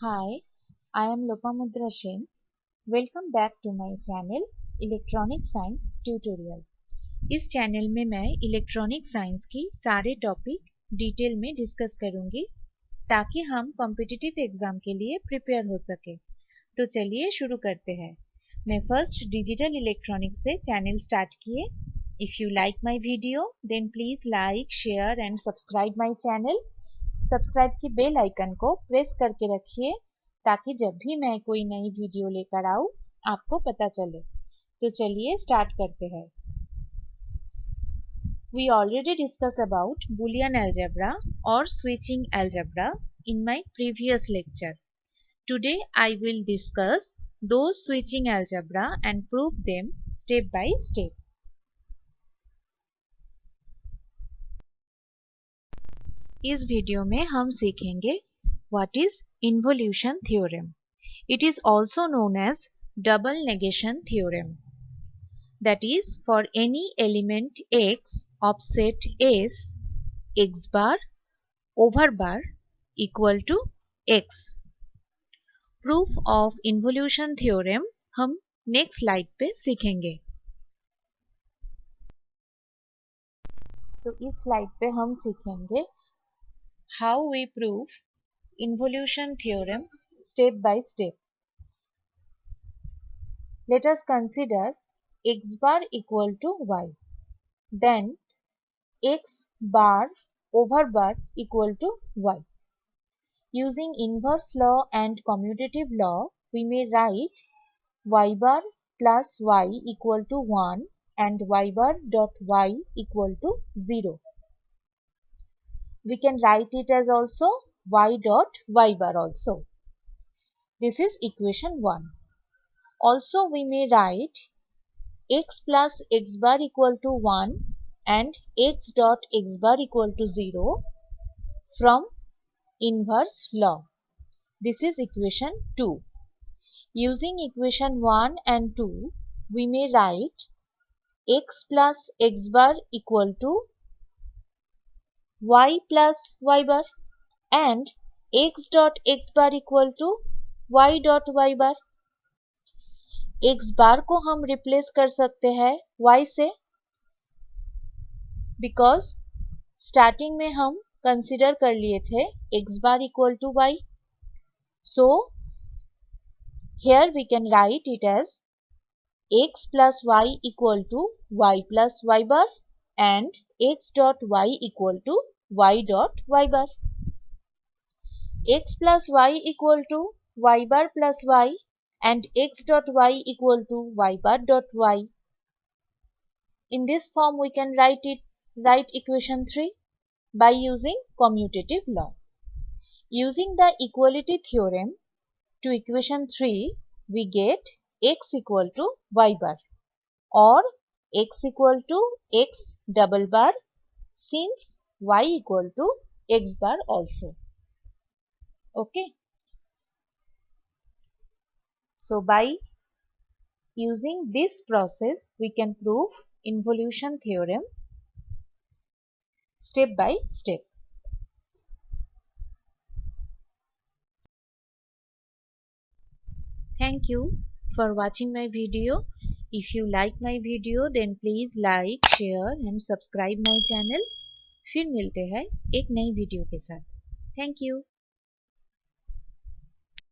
Hi, I am Lopamudra Sen. Welcome back to my channel electronic science tutorial. इस channel में मैं electronic science की सारे topic detail में डिस्कस करूंगी ताकि हम कॉम्पिटिटिव एग्जाम के लिए प्रिपेयर हो सके। तो चलिए शुरू करते हैं। मैं फर्स्ट डिजिटल इलेक्ट्रॉनिक से चैनल स्टार्ट किए। If you like my video then please like share and subscribe my channel. Subscribe की बेल आइकन को प्रेस करके रखिए ताकि जब भी मैं कोई नई वीडियो लेकर आऊँ आपको पता चले। तो चलिए स्टार्ट करते हैं। We already discussed about Boolean algebra or switching algebra in my previous lecture. Today I will discuss those switching algebra and prove them step by step. इस वीडियो में हम सीखेंगे What is Involution Theorem? It is also known as double negation theorem. That is, for any element x offset s, x bar over bar equal to x. Proof of involution theorem हम next slide पे सीखेंगे। तो इस slide पे हम सीखेंगे how we prove involution theorem step by step. Let us consider x bar equal to y. Then x bar over bar equal to y. Using inverse law and commutative law, we may write y bar plus y equal to 1 and y bar dot y equal to 0. We can write it as also y dot y bar also. This is equation 1. Also we may write x plus x bar equal to 1 and x dot x bar equal to 0 from inverse law. This is equation 2. Using equation 1 and 2, we may write x plus x bar equal to y plus y bar and x dot x bar equal to y dot y bar. x bar को हम replace कर सकते हैं y से because starting में हम consider कर लिए थे x bar equal to y. So here we can write it as x plus y equal to y plus y bar and x dot y equal to y dot y bar. X plus y equal to y bar plus y and x dot y equal to y bar dot y. In this form we can write equation 3 by using commutative law. Using the equality theorem to equation 3 we get x equal to y bar or x equal to x double bar since y equal to x bar also. Okay. So by using this process we can prove involution theorem step by step. Thank you for watching my video. If you like my video then please like, share and subscribe my channel. फिर मिलते हैं एक नई video के साथ। Thank you.